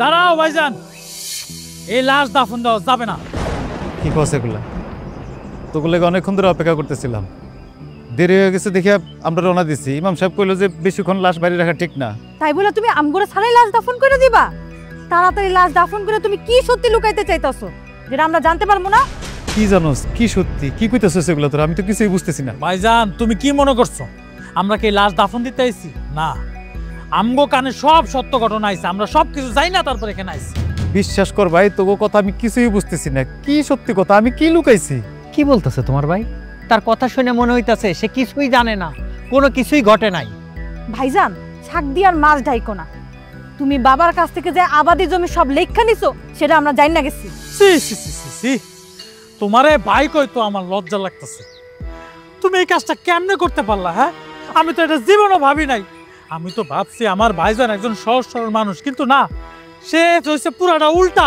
দাঁড়াও ভাইজান, এই লাশ দাফন দেওয়া যাবে না। কি কছে এগুলা? তোগুলোকে অনেকক্ষণ ধরে অপেক্ষা করতেছিলাম, দেরি হয়ে গেছে দেখে আমরা রওনা দিছি। ইমাম সাহেব কইলো যে বেশিক্ষণ লাশ বাইরে রাখা ঠিক না। তাই বলে তুমি আমগরে ছাড়াই লাশ দাফন করে দিবা? তাড়াতাড়ি লাশ দাফন করে তুমি কি সত্যি লুকাইতে চাইতাছো যেটা আমরা জানতে পারবো না? কি জানোস, কি সত্যি, কি কইতেছস এগুলা তোরা? আমি তো কিছুই বুঝতেছি না। ভাইজান তুমি কি মনে করছো আমরা কি লাশ দাফন দিতে আইছি? না, আমগো কানে সব সত্য ঘটনা আইছে, আমরা সব কিছু জানি না তারপর এখানে আইছি। বিশ্বাস কর ভাই, তোগো কথা আমি কিছুই বুঝতেছি না। কি সত্যি কথা, আমি কি লুকাইছি? কি বলতেছে তোমার ভাই? তার কথা শুনে মনে হইতাছে সে কিছুই জানে না, কোনো কিছুই ঘটে নাই। ভাইজান শাক দিয়ার মাছ ঢাইকো না। তুমি বাবার কাছ থেকে যে আবাদি জমি সব লেখা নিছো সেটা আমরা জানি না গেছি। সি সি সি সি সি, তোমারে ভাই কই তো আমার লজ্জা লাগতেছে। তুমি এই কাজটা কেমনে করতে পারলা? হ্যাঁ, আমি তো এটা জীবনও ভাবি নাই। আমি তো ভাবছি আমার ভাইজান একজন সহজ সরল মানুষ, কিন্তু না, সে হচ্ছে পুরাটা উল্টা।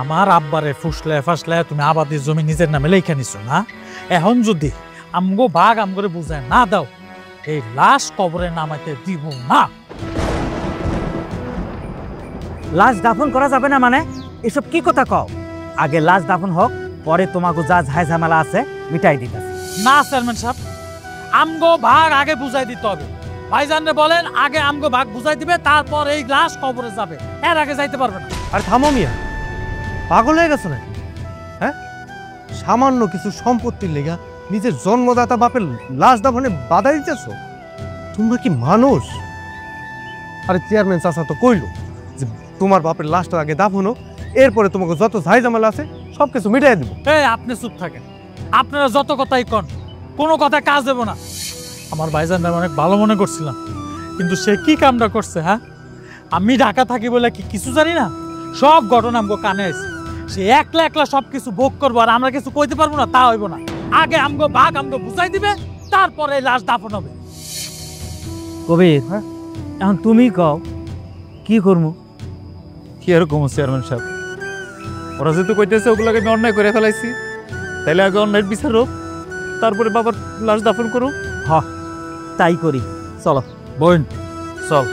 আমার আব্বারে ফুসলে ফাসলে তুমি আবাদি জমি নিজের নামে লেখা নিছো না? এখন যদি আমগো ভাগ আমগরে বুঝায় না দাও, এই লাশ কবরে নামাইতে দিব না। লাশ দাফন করা যাবে না মানে? এসব কি কথা কও? আগে লাশ দাফন হোক, পরে তোমাকে যা ঝাই ঝামেলা আছে মিটাই দিতেছি। না চেয়ারম্যান সাহেব, আমগো ভাগ আগে বুঝাই দিতে হবে। ভাইজানরে বলেন আগে আমগো ভাগ বুঝাই দিবে, তারপর এই লাশ কবরে যাবে, এর আগে যাইতে পারবে না। আর থামো মিয়া, পাগল হয়ে গেছো নাকি? হ্যাঁ, সামান্য কিছু সম্পত্তির লেগা নিজের জন্মদাতা বাপের লাশ দাফনে বাধা দিতেছো? তোমরা কি মানুষ? আরে চেয়ারম্যান চাচা তো কইলো যে তোমার বাপের লাশটা আগে দাফন হোক, এরপরে তোমাকে যত ঝাই ঝামেলা আছে সব কিছু মিটাই দেবো। এই আপনি চুপ থাকেন, আপনারা যত কথাই কন, কোনো কথা কাজ দেব না। আমার ভাইজানরা অনেক ভালো মনে করছিলাম, কিন্তু সে কি কামটা করছে? হ্যাঁ, আমি ঢাকা থাকি বলে কি কিছু জানি না? সব ঘটনা আমগো কানে আছে। সে একলা একলা সব কিছু ভোগ করবো আর আমরা কিছু কইতে পারবো না, তা হইব না। আগে আমগো ভাগ আমগো বুঝাই দিবে, তারপরে লাশ দাফন হবে। কবির, এখন তুমি কও কি করবো? কি এরকম চেয়ারম্যান সাহেব, ওরা যেহেতু কইতেছে ওগুলোকে আমি অন্যায় করে ফেলাইছি, তাইলে আগে অন্যায়ের বিচার হোক, তারপরে বাবার লাশ দাফন করো। হ, তাই করি, চলো। বোন চল।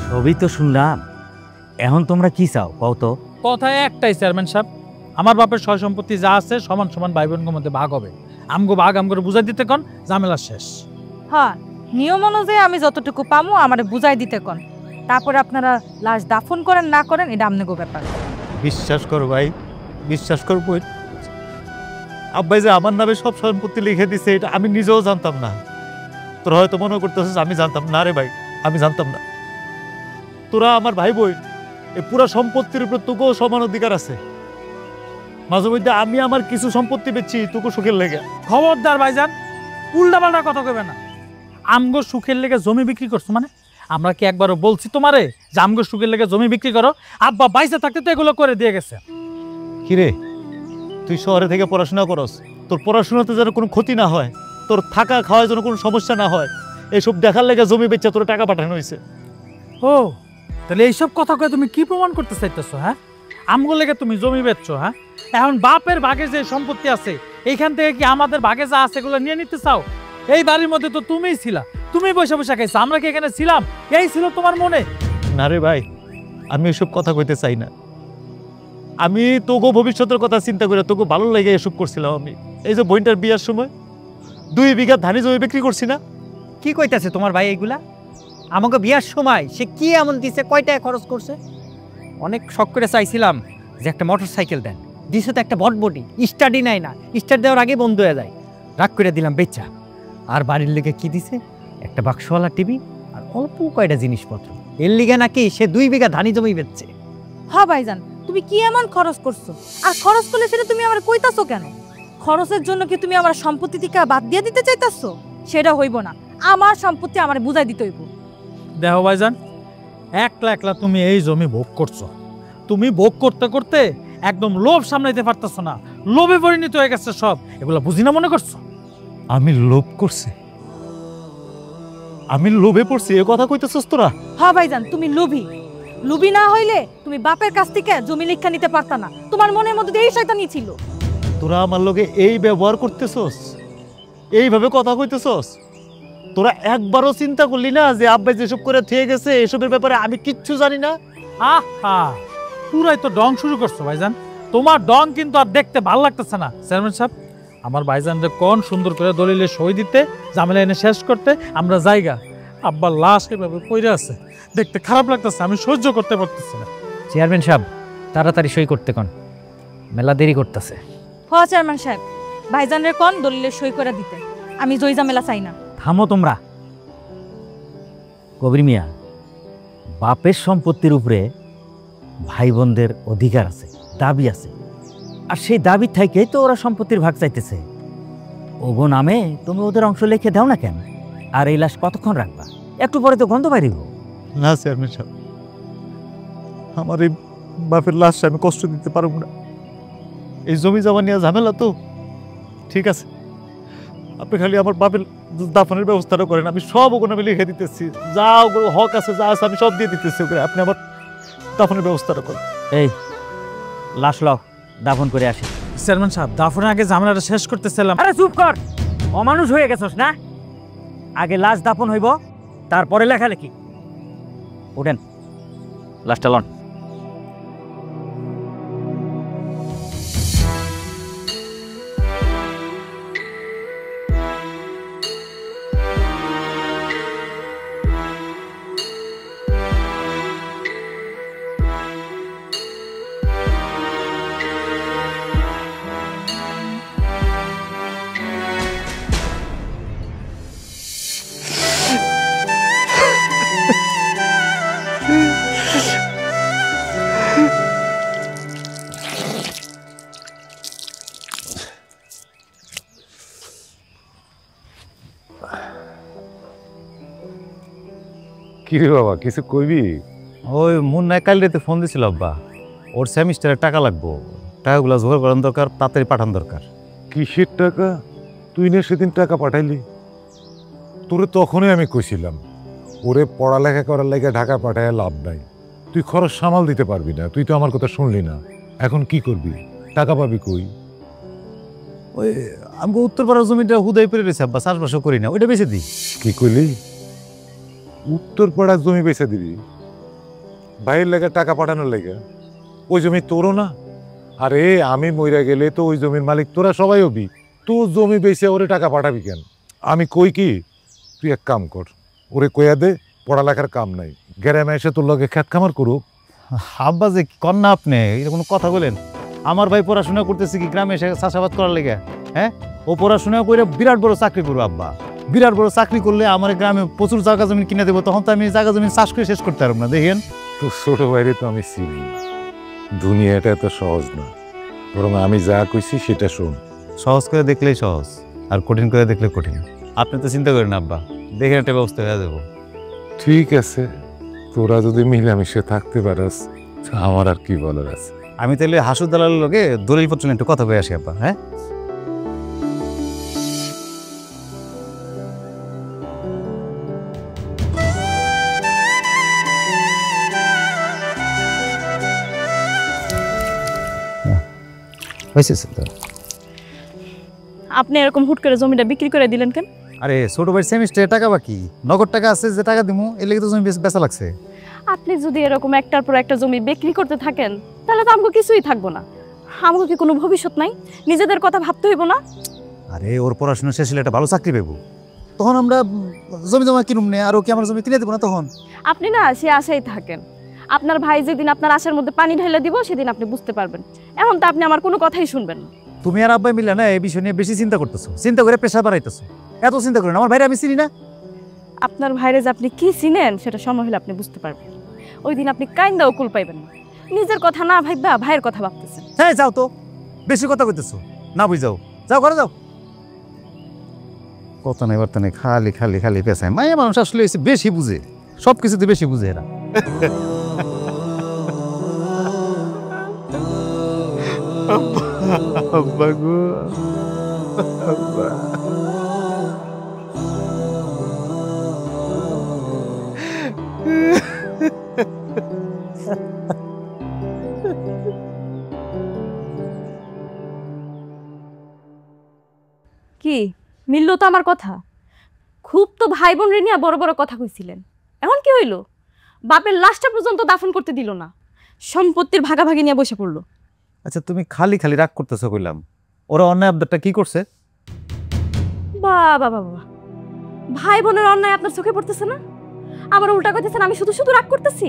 সবই তো শুনলাম, এখন তোমরা কি চাও কও তো? কথা একটাই চেয়ারম্যান সাহেব, আমার বাপের সয় সম্পত্তি যা আছে সমান সমান ভাই বোনের মধ্যে ভাগ হবে। আমগো ভাগ আমগো বুঝাই দিতে কন, ঝামেলা শেষ। হ্যাঁ, নিয়ম অনুযায়ী আমি যতটুকু পামো আমারে বুঝাই দিতে কন, তারপরে আপনারা লাশ দাফন করেন না করেন এটা আপনাদের ব্যাপার। বিশ্বাস করো ভাই, বিশ্বাস করো বই, আব্বাই যে আমার নামে সব সম্পত্তি লিখে দিছে এটা আমি নিজেও জানতাম না। তোরা হয়তো মনে করতেছিস আমি জানতাম না। রে ভাই, আমি জানতাম না। তোরা আমার ভাই বোন, এই পুরো সম্পত্তির উপর তোকেও সমান অধিকার আছে। মাঝে মধ্যে আমি আমার কিছু সম্পত্তি বেচছি তোকে সুখের লেগে। খবরদার ভাইজান, উল্টা পাল্টা কথা কইবে না। আমগো সুখের লেগে জমি বিক্রি করছো মানে? আমরা কি একবারও বলছি তোমারে যে আমগো সুখের লেগে জমি বিক্রি করো? আব্বা বাইসে থাকতে তো এগুলো করে দিয়ে গেছে। কিরে, তুই শহরে থেকে পড়াশোনা করস, তোর পড়াশোনাতে যেন কোনো ক্ষতি না হয়, তোর থাকা খাওয়ার জন্য কোনো সমস্যা না হয়, এইসব দেখার লেগে জমি বেচে তোর টাকা পাঠানো হয়েছে। ও, তাহলে এইসব কথা কয়ে তুমি কি প্রমাণ করতে চাইতেছো? হ্যাঁ, আমগো লেগে তুমি জমি বেচছো? হ্যাঁ, এখন বাপের ভাগে যে সম্পত্তি আছে এইখান থেকে কি আমাদের ভাগে যা আছে এগুলো নিয়ে নিতে চাও? এই বাড়ির মধ্যে তো তুমিই ছিলা, তুমি বসে বসে খাইছো, আমরা কি এখানে ছিলাম? এই ছিল তোমার মনে? না রে ভাই, আমি এসব কথা কইতে চাই না। আমি তোকে ভবিষ্যতের কথা চিন্তা করে তোকে ভালো লেগে এসব করছিলাম। আমি এই যে বইনটার বিয়ার সময় 2 বিঘা ধানি জমি বিক্রি করছি না? কি কইতাছে তোমার ভাই এগুলা? আমাকে বিয়ার সময় সে কি এমন দিছে, কয়টায় খরচ করছে? অনেক শখ করে চাইছিলাম যে একটা মোটর সাইকেল দেন, দিছে তো একটা বটবটি, স্টার্টই নাই না, স্টার্ট দেওয়ার আগে বন্ধ হয়ে যায়। রাগ করে দিলাম বেচা। আর বাড়ির লেগে কি দিছে? একটা বাক্সওয়ালা টিভি আর অল্প কয়টা জিনিসপত্র। এর লিগে নাকি সে 2 বিঘা ধানি জমি বেচছে। হ্যাঁ ভাইজান, তুমি কি এমন খরচ করছো? আর খরচ করলে সেটা তুমি আমার কইতাছো কেন? খরচের জন্য কি তুমি আমার সম্পত্তি থেকে বাদ দিয়ে দিতে চাইতাছো? সেটা হইব না, আমার সম্পত্তি আমারে বুঝাই দিতে হইব। দেখো ভাইজান, একলা একলা তুমি এই জমি ভোগ করছো। তুমি ভোগ করতে করতে একদম লোভ সামলাইতে পারতেছো না, লোভে পরিণত হয়ে গেছে সব। এগুলো বুঝি না মনে করছো? আমি লোভ করছি? আমি লোভে পড়ছি এ কথা কইতেছস তোরা? হ্যাঁ ভাইজান, তুমি লোভী। লোভী না হইলে তুমি বাপের কাছ থেকে জমি লিখা নিতে পারতা না। তোমার মনের মধ্যে এই শয়তানি ছিল। তোরা আমার লগে এই ব্যবহার করতেছস, এইভাবে কথা কইতেছস? তোরা একবারও চিন্তা করলি না যে আব্বাই যেসব করে থেকে গেছে এসবের ব্যাপারে আমি কিচ্ছু জানি না? আহা, পুরাই তো ডং শুরু করছো ভাইজান। তোমার ডং কিন্তু আর দেখতে ভালো লাগতেছে না। চেয়ারম্যান সাহেব, আমার ভাইজানরে কোন সুন্দর করে দলিলে সই দিতে, ঝামেলা এনে শেষ করতে আমরা জায়গা। আব্বার লাশ এভাবে পড়ে আছে, দেখতে খারাপ লাগতেছে, আমি সহ্য করতে পারতেছি না। চেয়ারম্যান সাহেব তাড়াতাড়ি সই করতে কোন, মেলা দেরি করতেছে। হ চেয়ারম্যান সাহেব, ভাইজানের কোন দলিলে সই করে দিতে, আমি জয় ঝামেলা চাই না। থামো তোমরা। কবির মিয়া, বাপের সম্পত্তির উপরে ভাই বোনদের অধিকার আছে, দাবি আছে, আর সেই দাবি থেকেই তো ওরা সম্পত্তির ভাগ চাইতেছে। ওগো নামে তুমি ওদের অংশ লিখে দাও না কেন? আর এই লাশ কতক্ষণ রাখবা? একটু পরে তো গন্ধ বাইরিব। না চেয়ারম্যান সাহেব, আমার এই বাপের লাশটা আমি কষ্ট দিতে পারবো না। এই জমি জমা নিয়ে ঝামেলা তো। ঠিক আছে, আপনি খালি আমার বাপের দাফনের ব্যবস্থাটা করেন, আমি সব ওখানে আমি লিখে দিতেছি। যা ওগুলো হক আছে যা আছে আমি সব দিয়ে দিতেছি ওখানে, আপনি আমার দাফনের ব্যবস্থাটা করেন। এই লাশ লও, দাফন করে আসি। চেয়ারম্যান সাহেব, দাফনের আগে ঝামেলাটা শেষ করতেছিলাম। আরে চুপ কর, অমানুষ হয়ে গেছস না? আগে লাশ দাফন হইব, তারপরে লেখালেখি। উঠেন, লাশটা লন। কি রে বাবা, কিছু কইবি? ওই মুন্নায় কাল রাতে ফোন দিছিল আব্বা, ওর সেমিস্টারে টাকা লাগবো, টাকাগুলো জোগাড় করার দরকার, তাড়াতাড়ি পাঠান দরকার। কিসের টাকা? তুই না সেদিন টাকা পাঠাইলি? তোরে তখনই আমি কইছিলাম ওরে পড়ালেখা করার লাগে ঢাকা পাঠায় লাভ নাই, তুই খরচ সামাল দিতে পারবি না। তুই তো আমার কথা শুনলি না। এখন কি করবি? টাকা পাবি কই? ওই আমাকে উত্তরপাড়ার জমিটা হুদাই পড়ে রয়েছে আব্বা, চাষবাসও করি না, ওইটা বেঁচে দিই। কি কইলি? উত্তর পাড়ার জমি বেচে দিবি? ভাইয়ের লেগে টাকা পাঠানোর লেগে? ওই জমি তোরও না? আরে আমি মইরা গেলে তো ওই জমির মালিক তোরা সবাই হবি, তোর জমি বেচে ওরে টাকা পাঠাবি কেন? আমি কই কি, তুই এক কাম কর, ওরে কইয়া দে পড়ালেখার কাম নাই, গ্রামে এসে তোর লগে খেত খামার করুক। আব্বা যে কন না আপনি এরকম কথা বলেন? আমার ভাই পড়াশোনা করতেছে কি গ্রামে এসে চাষাবাদ করার লেগে? হ্যাঁ, ও পড়াশোনা করে বিরাট বড় চাকরি করবো আব্বা। বিরাট বড় চাকরি করলে আমার গ্রামে প্রচুর জায়গা জমি কিনে দেবো, তখন তো আমি জায়গা জমি চাষ করে শেষ করতে পারবো না। দেখেন তো ছোট বাইরে তো আমি চিনি, দুনিয়াটা এত সহজ না, বরং আমি যা কইছি সেটা শোন। সহজ করে দেখলেই সহজ, আর কঠিন করে দেখলে কঠিন। আপনি তো চিন্তা করেন আব্বা, দেখেন একটা ব্যবস্থা হয়ে যাবো। ঠিক আছে, তোরা যদি মিলামিশে থাকতে পারস আমার আর কি বলার আছে। আমি তাহলে হাসুর দালালের লগে দলিলপত্র নিয়ে একটু কথা বলে আসি আব্বা। হ্যাঁ, হয়েছে তো। আপনি এরকম হুট করে জমিটা বিক্রি করে দিলেন কেন? আরে ছোট ভাই সেমিস্টারে টাকা বাকি, নগদ টাকা আছে যে টাকা দিমু, এর লেগে তো জমি বেচা লাগছে। আপনি যদি এরকম একটার পর একটা জমি বিক্রি করতে থাকেন তাহলে তো আমাকে কিছুই থাকবো না। আমাকে কি কোনো ভবিষ্যৎ নাই? নিজেদের কথা ভাবতে হইব না? আরে ওর পড়াশোনা শেষ হলে একটা ভালো চাকরি পাবো, তখন আমরা জমি জমা কিনুম নে, আর ও কি আমার জমি কিনে দেবো না তখন? আপনি না সে আশাই থাকেন। আপনার ভাই যেদিন আপনার আশার মধ্যে পানি ঢেলে দিব সেদিন আপনি বুঝতে পারবেন। এখন তো আপনি আমার কোনো কথাই শুনবেন না। তুমি আর আব্বাই মিলে না এই বিষয় নিয়ে বেশি চিন্তা করতেছো, চিন্তা করে প্রেশার বাড়াইতেছো। এত চিন্তা করেন, আমার ভাইরা আমি চিনি না? আপনার ভাইরে যে আপনি কি চিনেন সেটা সময় হলে আপনি বুঝতে পারবেন। ওই দিন আপনি কাইন্দাও কুল পাইবেন না। নিজের কথা না ভাববা ভাইয়ের কথা ভাবতেছেন। হ্যাঁ যাও তো, বেশি কথা কইতেছো, না বুঝাও, যাও ঘরে যাও। কথা নেই বার্তা নেই, খালি খালি খালি পেশায়। মায়া মানুষ আসলে বেশি বুঝে, সব কিছুতে বেশি বুঝে এরা। আব্বা গো, আব্বা। কি মিললো তো আমার কথা? খুব তো ভাই বোন রে নিয়ে বড় বড় কথা কইছিলেন, এখন কি হইল? বাপের লাশটা পর্যন্ত দাফন করতে দিল না, সম্পত্তির ভাগাভাগি নিয়ে বসে পড়লো। আচ্ছা তুমি খালি খালি রাগ করতেছো কইলাম, ওরা অন্যায় আবদারটা কি করছে? বাবা বাবা, ভাই বোনের অন্যায় আপনার চোখে পড়তেছে না? আবার উল্টা কইতেছেন আমি শুধু শুধু রাগ করতেছি।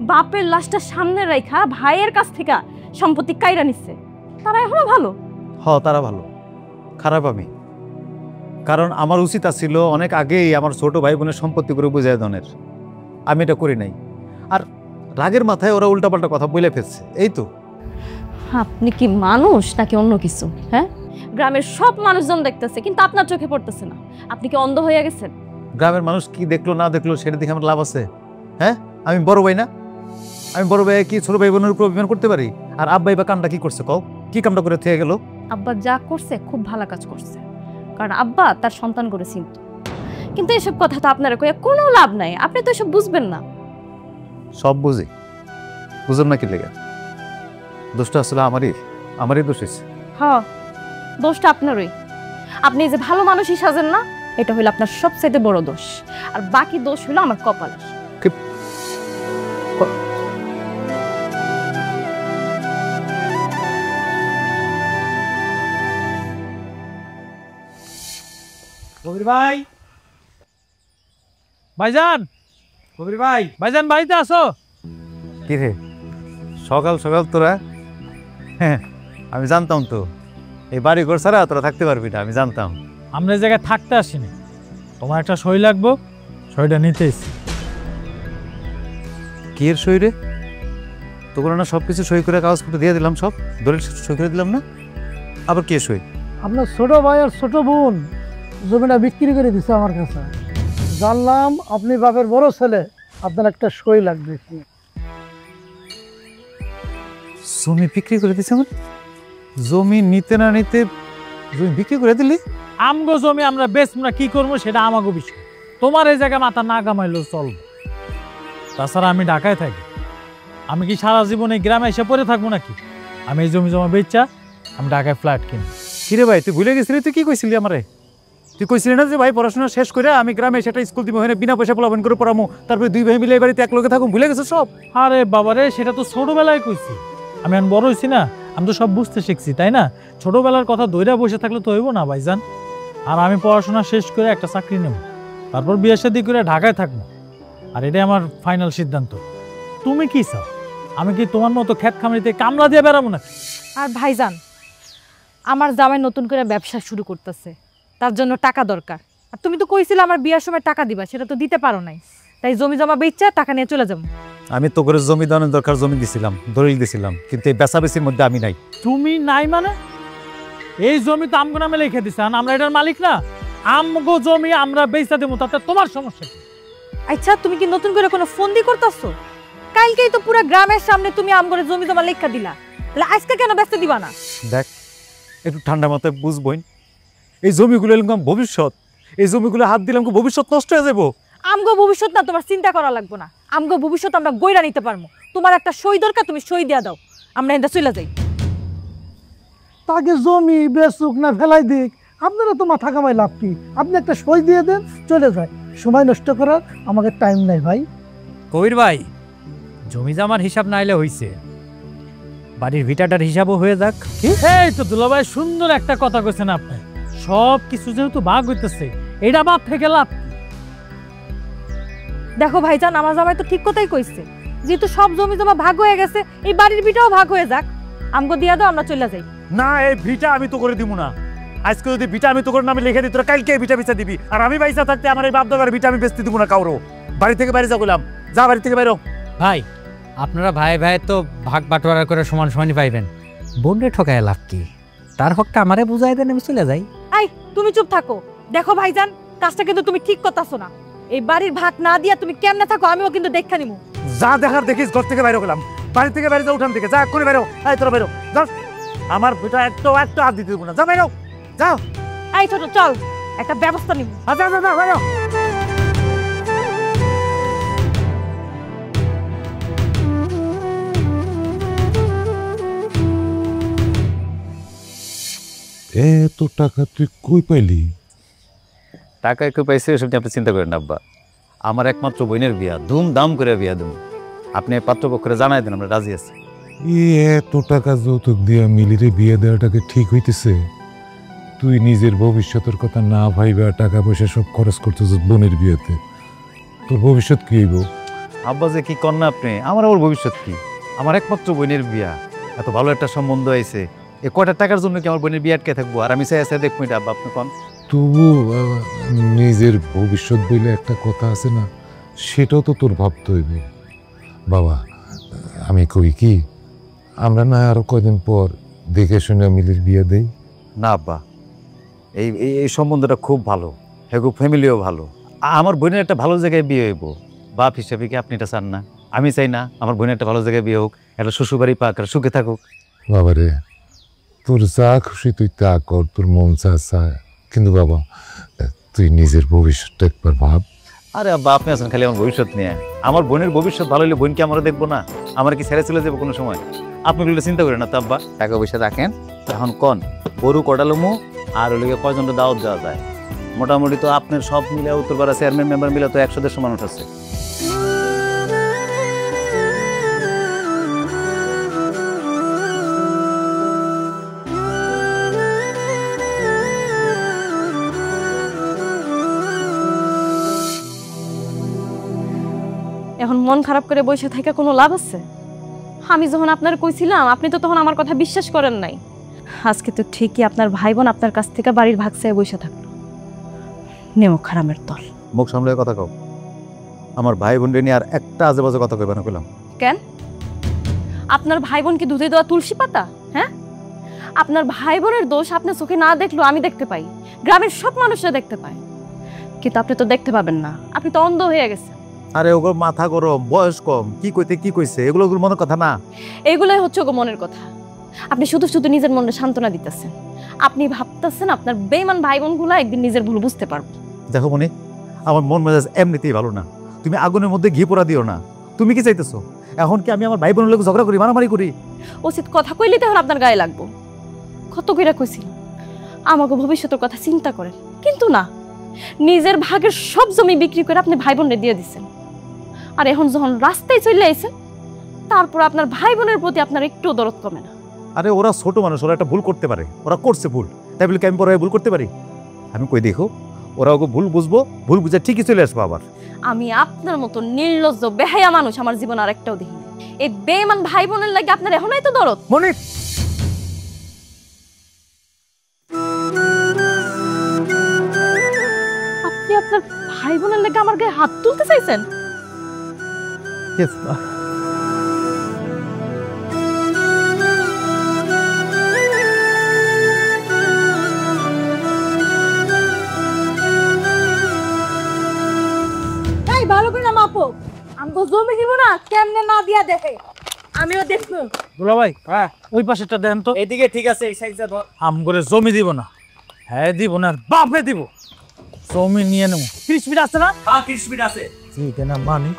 বাপের লাশটা সামনে রাইখা ভাইয়ের কাছ থেকে সম্পত্তি কাইরা নিচ্ছে, তারা এখনো ভালো। তারা ভালো, খারাপ আমি। কারণ আমার উচিত ছিল অনেক আগেই আমার ছোট ভাই বোনের সম্পত্তি করে বুঝাই দনের, আমি এটা করি নাই। আর রাগের মাথায় ওরা উল্টাপাল্টা কথা বলে ফেলছে, এই তো। আপনি কি মানুষ নাকি অন্য কিছু? হ্যাঁ, গ্রামের সব মানুষজন দেখতেছে কিন্তু আপনার চোখে পড়তেছে না। আপনি কি অন্ধ হয়ে গেছেন? গ্রামের মানুষ কি দেখলো না দেখলো সেটা দেখে আমার লাভ আছে? হ্যাঁ, আমি বড় ভাই না? আমি বড় ভাই কি ছোট ভাই বোনের উপর অভিমান করতে পারি? আর আব্বাই বা কামটা কি করছে কও? কি কামটা করে থেকে গেল? আব্বা যা করছে খুব ভালো কাজ করছে, কারণ আব্বা তার সন্তান করে চিন্তা। কিন্তু এসব কথা তো আপনারা কইয়া কোনো লাভ নাই, আপনি তো এসব বুঝবেন না। সব বুঝি, বুঝলাম না কি লেগে? দোষটা আসলে আমারই দোষ হয়েছে। হ্যাঁ, দোষটা আপনারই। আপনি যে ভালো মানুষই সাজেন না, এটা হইল আপনার সবচেয়ে বড় দোষ। আর বাকি দোষ হইল আমার কপালের। কবির ভাই, ভাইজান, কবির ভাই, ভাইজান বাড়িতে আসো। কি রে সকাল সকাল তোরা? হ্যাঁ, আমি জানতাম তো এই বাড়ি ঘর ছাড়া তোরা থাকতে পারবি না, আমি জানতাম। আমরা এই জায়গায় থাকতে আসিনি, তোমার একটা সই লাগবো, সইটা নিতে এসেছি। কি এর সই রে? তোগুলো না সব কিছু সই করে কাগজপত্র দিয়ে দিলাম, সব দলিল সই করে দিলাম না? আবার কে সই? আপনার ছোট ভাই আর ছোট বোন জমিটা বিক্রি করে দিছে আমার কাছে। জানলাম আপনি বাপের বড় ছেলে, আপনার একটা সই লাগবে। জমি বিক্রি করে দিছে? আমার জমি নিতে না নিতে জমি বিক্রি করে দিলি? আমগো জমি আমরা বেচমরা কি করবো সেটা আমাগো বিষয়, তোমার এই জায়গায় মাথা না কামাইলেও চলবে। তাছাড়া আমি ঢাকায় থাকি, আমি কি সারা জীবন এই গ্রামে এসে পড়ে থাকবো নাকি? আমি এই জমি জমা বেচা আমি ঢাকায় ফ্ল্যাট কিনি। কিরে ভাই, তুই ভুলে গেছিলি? তুই কি কইছিলি আমারে? তুই কইছিলি না যে ভাই পড়াশোনা শেষ করে আমি গ্রামে সেটা স্কুল দিব, ওখানে বিনা পয়সা পোলাপন করে পড়ামো, তারপরে দুই ভাই মিলে এই বাড়িতে এক লগে থাকুন? ভুলে গেছো সব? আরে বাবারে, সেটা তো ছোটবেলায় কইছি, আমি এখন বড় হয়েছি না, আমি তো সব বুঝতে শিখছি, তাই না? ছোটবেলার কথা দইরা বসে থাকলে তো হইব না ভাইজান। আর আমি পড়াশোনা শেষ করে একটা চাকরি নেব, তারপর বিয়ে শাদী করে ঢাকায় থাকবো, আর এটাই আমার ফাইনাল সিদ্ধান্ত। তুমি কি চাও? আমি কি তোমার মতো ক্ষেত খামারিতে কামলা দিয়ে বেড়াবো নাকি? আর ভাইজান, আমার জামাই নতুন করে ব্যবসা শুরু করতেছে, তার জন্য টাকা দরকার। আর তুমি তো কইছিলে আমার বিয়ার সময় টাকা দিবা, সেটা তো দিতে পারো নাই, তাই জমি জমা বেচা টাকা নিয়ে চলে যাবো। আমি তো করে জমি দানের দরকার জমি দিছিলাম, দলিল দিছিলাম, কিন্তু এই বেচাবেচির মধ্যে আমি নাই। তুমি নাই মানে? এই জমি তো আমগো নামে লিখে দিছে, আমরা এটার মালিক না। আমগো জমি আমরা বেচা দেবো, তাতে তোমার সমস্যা কি? আচ্ছা, তুমি কি নতুন করে কোনো ফন্দি করতেছো? কালকেই তো পুরো গ্রামের সামনে তুমি আমগরে জমি জমা লেখা দিলা, তাহলে আজকে কেন বেচতে দিবা না? দেখ, একটু ঠান্ডা মাথায় বুঝবই, এই জমিগুলো এরকম ভবিষ্যৎ, এই জমিগুলো হাত দিলাম ভবিষ্যৎ নষ্ট হয়ে যাবো। আমগো ভবিষ্যৎ না তোমার চিন্তা করা লাগবে না, আমগো ভবিষ্যৎ আমরা গইরা নিতে পারবো। তোমার একটা সই দরকার, তুমি সই দিয়া দাও, আমরা এটা চলে যাই। তাকে জমি বেচুক না ফেলাই দিক, আপনারা তো মাথা কামাই লাভ কি? আপনি একটা সই দিয়ে দেন, চলে যায়। সময় নষ্ট করার আমাকে টাইম নাই ভাই। কবির ভাই, জমি জামার হিসাব না এলে হইছে, বাড়ির ভিটাটার হিসাবও হয়ে যাক। এই তো দুলাভাই, সুন্দর একটা কথা কইছেন আপনি। সব কিছু যেহেতু ভাগ হইতেছে, এটা বাদ থেকে লাভ কি? দেখো ভাইজান, আমার জামাই তো ঠিক কথাই কইছে, যেহেতু সব জমি জমা ভাগ হয়ে গেছে, এই বাড়ির ভিটাও ভাগ হয়ে যাক, আমগো দিয়া দাও, আমরা চলে যাই। না, এই ভিটা আমি তো করে দিব না। আজকে যদি ভিটা আমি তো করে নামে লিখে দিই, তোরা কালকে এই ভিটা বেচা দিবি, আর আমি পয়সা থাকতে আমার এই বাপ দাদার ভিটা আমি বেচতে দিব না কাউরো। বাড়ি থেকে বাইরে যা বললাম, যা বাড়ি থেকে বাইরে। ভাই, আপনারা ভাই ভাই তো ভাগ বাটোয়ারা করে সমান সমানই পাইবেন, বোনরে ঠকায় লাভ কি? তার হকটা আমারে বুঝাই দেন, আমি চলে যাই। এই তুমি চুপ থাকো। দেখো ভাইজান, কাজটা কিন্তু তুমি ঠিক করতেছো না। এই বাড়ির ভাগ না দিয়া তুমি কেমনে থাকো আমিও কিন্তু দেখা নিমু। যা দেখার দেখিস, ঘর থেকে বাইরে গেলাম, বাড়ি থেকে বাইরে যা, উঠান থেকে যা, করে বাইরো। এই তোরা বাইরো, যা, আমার ভিটা একটু হাত দিতে দেবো না, যা বাইরো, যাও। এই ছোট, চল, একটা ব্যবস্থা নিমু। আচ্ছা যা বাইরো। এত টাকা তুই কই পাইলি? টাকা একটু পাইছে এসব নিয়ে আপনি চিন্তা করেন না আব্বা। আমার একমাত্র বোনের বিয়া, ধুমধাম করে বিয়া দেব। আপনি পাত্রপক্ষরে জানাই দেন আমরা রাজি আছি। এত টাকা যৌতুক দিয়া মিলিরে বিয়ে দেওয়াটাকে ঠিক হইতেছে? তুই নিজের ভবিষ্যতের কথা না ভাইবা টাকা পয়সা সব খরচ করতেছ বোনের বিয়েতে, তোর ভবিষ্যৎ কি হইব? আব্বা যে কি কন্যা আপনি, আমার ওর ভবিষ্যৎ কি? আমার একমাত্র বোনের বিয়া, এত ভালো একটা সম্বন্ধ আইছে, এ কয়টা টাকার জন্য কি আমার বোনের বিয়ে আটকে থাকবো? আর আমি চাই দেখবো এটা আব্বা, আপনি কন। তবু নিজের ভবিষ্যৎ বলে একটা কথা আছে না, সেটাও তো তোর ভাবতে হইব। বাবা আমি কই কি, আমরা না আরো কয়দিন পর দেখে শুনে মিলির বিয়ে দেই? না আব্বা, এই এই সম্বন্ধটা খুব ভালো, হেগু ফ্যামিলিও ভালো। আমার বোনের একটা ভালো জায়গায় বিয়ে হইব। বাপ হিসাবে কি আপনি এটা চান না? আমি চাই না আমার বোনের একটা ভালো জায়গায় বিয়ে হোক, একটা শ্বশুরবাড়ি পাক, একটা সুখে থাকুক। বাবারে তোর যা খুশি তুই তা কর, তোর মন চা, কিন্তু বাবা তুই নিজের ভবিষ্যৎটা একবার ভাব। আরে আব্বা আপনি আছেন খালি আমার ভবিষ্যৎ নিয়ে, আমার বোনের ভবিষ্যৎ ভালো হলে বোনকে আমরা দেখবো না? আমার কি ছেড়ে চলে যাবো কোনো সময়? আপনি এগুলো চিন্তা করেন না তো আব্বা। টাকা পয়সা রাখেন, এখন কন গরু কটালমু আর ওই লিগে কয়জনটা দাওয়াত দেওয়া যায়? মোটামুটি তো আপনার সব মিলে উত্তরপাড়া চেয়ারম্যান মেম্বার মিলে তো 100-150 মানুষ আছে। এখন মন খারাপ করে বসে থেকে কোনো লাভ আছে? আমি যখন আপনার কইছিলাম আপনি তো তখন আমার কথা বিশ্বাস করেন নাই। আজকে তো ঠিকই আপনার ভাই বোন আপনার কাছ থেকে বাড়ির ভাগ চেয়ে বসে থাকলো। নেমো খারামের দল। মুখ সামলে কথা কও। আমার ভাই বোনরে নিয়ে আর একটা আজে বাজে কথা কইবা না কইলাম। কেন? আপনার ভাই বোন কি দুধে দেওয়া তুলসী পাতা? হ্যাঁ, আপনার ভাই বোনের দোষ আপনার চোখে না দেখলেও আমি দেখতে পাই, গ্রামের সব মানুষরা দেখতে পায়, কিন্তু আপনি তো দেখতে পাবেন না, আপনি তো অন্ধ হয়ে গেছেন। আরে ওগুলো মাথা গরম, বয়স কম, কি কইতে কি কইছে, এগুলো মনের কথা না। এগুলাই হচ্ছে ওগো মনের কথা। আপনি শুধু শুধু নিজের মনে সান্ত্বনা দিতেছেন। আপনি ভাবতেছেন আপনার বেঈমান ভাই বোনগুলো একদিন নিজের ভুল বুঝতে পারবে। দেখো মনি, আমার মন মেজাজ এমনিতেই ভালো না, তুমি আগুনের মধ্যে ঘি পোড়া দিও না। তুমি কি চাইতেছো এখন কি আমি আমার ভাই বোনের লোক ঝগড়া করি, মারামারি করি? উচিত কথা কইলে তাহলে আপনার গায়ে লাগবো। কত কইরা কইছিল আমাকে ভবিষ্যতের কথা চিন্তা করেন, কিন্তু না, নিজের ভাগের সব জমি বিক্রি করে আপনি ভাই বোনরে দিয়ে দিচ্ছেন। আর এখন যখন রাস্তায় চলে আইছেন, তারপর আপনার ভাই বোনের প্রতি আপনার একটু দরদ কমে না। আরে ওরা ছোট মানুষ, ওরা একটা ভুল করতে পারে, ওরা করছে ভুল, তাই বলে কি আমি পরে ভুল করতে পারি? আমি কই দেখো, ওরা ওকে ভুল বুঝবো, ভুল বুঝে ঠিকই চলে আসবো আবার। আমি আপনার মতো নির্লজ্জ বেহায়া মানুষ আমার জীবন আর একটাও দেখি না। এই বেঈমান ভাই বোনের লাগে আপনার এখনই তো দরদ। মনি আপনি আপনার ভাই বোনের লাগে আমার গায়ে হাত তুলতে চাইছেন? ভালো করে না মাপো, আমগো জমি দিব না, কেমনে না দিয়া দেখে আমিও দেখবো। দুলা ভাই হ্যাঁ ওই পাশেটা দেন তো। এইদিকে ঠিক আছে, এই সাইডটা ধর। আম করে জমি দিব না, হ্যাঁ দিব না, আর বাপে দিব। জমি নিয়ে নেবো। 30 ফিট আছে না? হ্যাঁ 30 ফিট আছে। ঠিক না মানে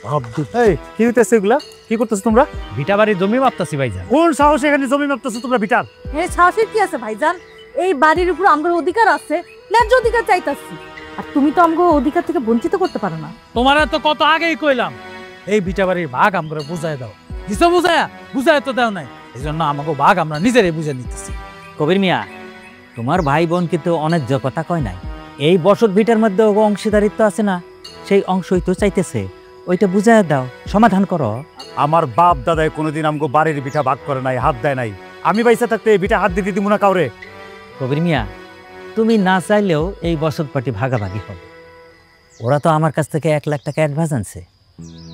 ভাব দি। এই কি হইতেছে এগুলা? কি করতেছো তোমরা? ভিটা বাড়ির জমি মাপতাছি ভাইজান। কোন সাহস এখানে জমি মাপতেছো তোমরা বিটার? এই সাহসের কি আছে ভাইজান? এই বাড়ির উপর আমগো অধিকার আছে, ন্যায্য অধিকার চাইতাছি। আর তুমি তো আমগো অধিকার থেকে বঞ্চিত করতে পারো না। তোমার তো কত আগেই কইলাম এই বিটা বাড়ির ভাগ আমরা বুঝাই দাও। কিছু বুঝায় তো দাও নাই, এই জন্য আমাকে ভাগ আমরা নিজেরাই বুঝে নিতেছি। কবির মিয়া, তোমার ভাই বোন কিন্তু অন্যায্য কথা কয় নাই। এই বসত ভিটার মধ্যে অংশীদারিত্ব আছে না, সেই অংশই তো চাইতেছে, ওইটা বুঝায় দাও, সমাধান করো। আমার বাপ দাদায় কোনোদিন আমগো বাড়ির বিটা ভাগ করে নাই, হাত দেয় নাই। আমি বাইসা থাকতে এই বিটা হাত দিতে দিব না কাউরে। কবির মিয়া, তুমি না চাইলেও এই বসত পার্টি ভাগাভাগি হবে। ওরা তো আমার কাছ থেকে 1 লাখ টাকা অ্যাডভান্স আনছে,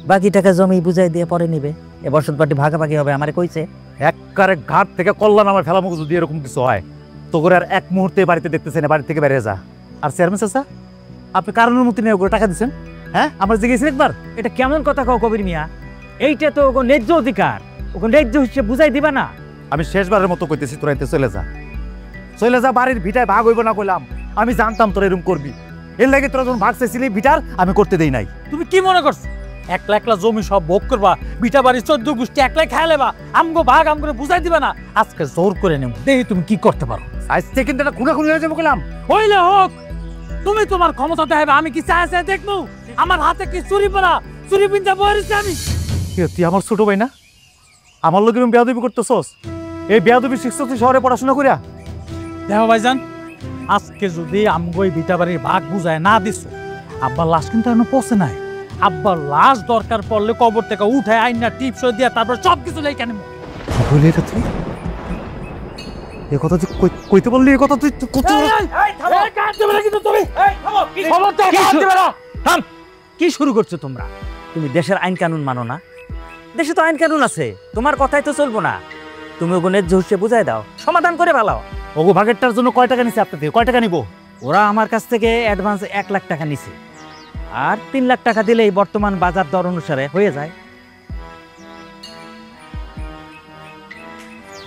বাকি টাকা জমি বুঝাই দিয়ে পরে নিবে। এ বসত পার্টি ভাগাভাগি হবে আমারে কইছে। একবারে ঘাট থেকে কল্যাণ আমার ফেলামুখ যদি এরকম কিছু হয়, তো করে আর এক মুহূর্তে বাড়িতে দেখতেছে না, বাড়ি থেকে বেরিয়ে যা। আর চেয়ারম্যান চাচা, আপনি কার অনুমতি নিয়ে ওগুলো টাকা দিচ্ছেন? হ্যাঁ, আমরা জিজ্ঞেসেন একবার। এটা কেমন কথা কও কবির মিয়া? এইটা তো ওকে ন্যায্য অধিকার, ওকে ন্যায্য হিসেবে বুঝাই দিবা না? আমি শেষবারের মতো কইতেছি, তোরা এতে চলে যা, চলে যা। বাড়ির ভিটায় ভাগ হইব না কইলাম। আমি জানতাম তোরা এরকম করবি, এর লাগে তোরা যখন ভাগ চাইছিলি ভিটার, আমি করতে দেই নাই। তুমি কি মনে করছো একলা জমি সব ভোগ করবা, বিটা বাড়ি 14 গোষ্ঠী একলাই খায় লেবা, আমগো ভাগ আমগো বুঝাই দিবা না? আজকে জোর করে নেব, দেখি তুমি কি করতে পারো। আজকে কিন্তু এটা খুনাখুনি হয়ে যাবো কইলাম। হইলে হোক, তুমি তোমার ক্ষমতা দেখাবে, আমি কি চাই চাই দেখবো? আমার হাতে কি চুরি পরা, চুরি পিঞ্জা বয়েছি আমি। তুই আমার ছোট ভাই না? আমার লোকের বেয়াদবি করতেছস? এই বেয়াদবি শিখছ তুই শহরে পড়াশোনা করিয়া? দেখো ভাইজান, আজকে যদি আমগোই ভিটা বাড়ির ভাগ বুঝায় না দিস, আব্বার লাশ কিন্তু এখনো পৌঁছে নাই। আব্বার লাশ দরকার পড়লে কবর থেকে উঠে আইনা টিপস দিয়া তারপর সব কিছু লেখা নেব। বলি এটা তুই এ কথা তুই কইতে বললি? এ কথা তুই থাম। কি শুরু করছো তোমরা? তুমি দেশের আইন কানুন মানো না? দেশে তো আইন কানুন আছে, তোমার কথাই তো চলবো না। তুমি ওগুনের জোরসে বুঝাই দাও, সমাধান করে ভালাও। ওগো ভাগেরটার জন্য কয় টাকা নিছে আপনার থেকে? কয় টাকা নিব? ওরা আমার কাছ থেকে অ্যাডভান্স 1 লাখ টাকা নিছে, আর 3 লাখ টাকা দিলেই বর্তমান বাজার দর অনুসারে হয়ে যায়।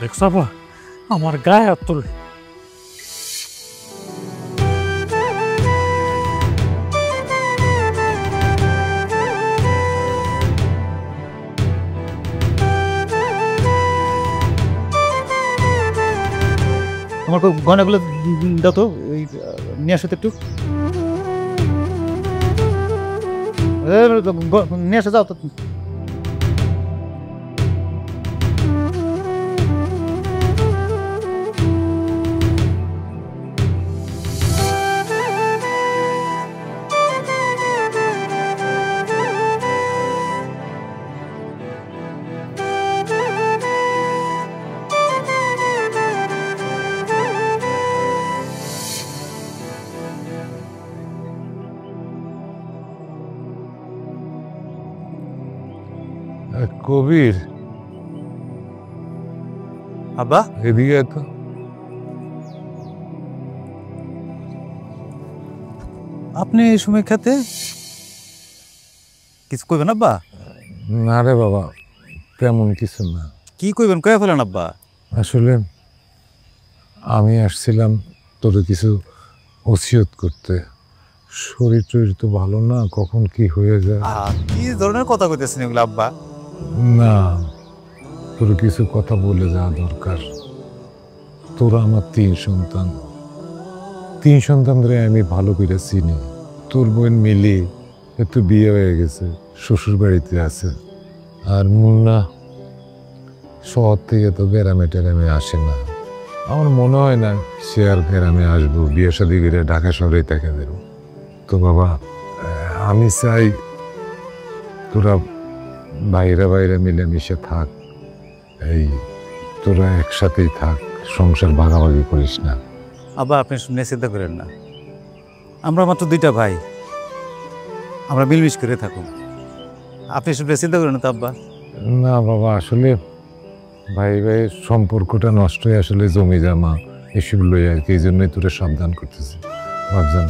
দেখছো আপা, আমার গায়ে হাত তুলে। আমার গয়নাগুলো দাও তো, নিয়ে আসো তো একটু। নিয়ে আসো, যাও তো। কবির, আব্বা এদিকে তো। আপনি এই সময় খেতে কিছু কইবেন আব্বা? না রে বাবা, তেমন কিছু না। কি কইবেন কয়ে ফেলেন আব্বা। আসলে আমি আসছিলাম তোর কিছু ওসিয়ত করতে। শরীর টরীর তো ভালো না, কখন কি হয়ে যায়। কি ধরনের কথা কইতেছেন এগুলো আব্বা? না, তোর কিছু কথা বলে যাওয়া দরকার। তোরা আমার 3 সন্তান, 3 সন্তানরে আমি ভালো করে চিনি। তোর বোন মিলি একটু বিয়ে হয়ে গেছে, শ্বশুর বাড়িতে আছে। আর মুন্না শহর থেকে তো গ্রামে টেরামে আসে না। আমার মনে হয় না সে আর গ্রামে আসবো। বিয়ে শাদী করে ঢাকা শহরেই দেখা দেব। তো বাবা, আমি চাই তোরা বাইরে বাইরে মিলেমিশে থাক। এই তোরা একসাথেই থাক, সংসার ভাগাভাগি করিস না। আব্বা আপনি শুনে চিন্তা করেন না, আমরা মাত্র 2টা ভাই, আমরা মিলমিশ করে থাকুন। আপনি শুনে চিন্তা করেন না তো আব্বা? না বাবা, আসলে ভাই ভাইয়ের সম্পর্কটা নষ্ট হয়ে আসলে জমি জমা এসব লই আর কি। এই জন্যই তোরা সাবধান করতেছি। ভাবজান,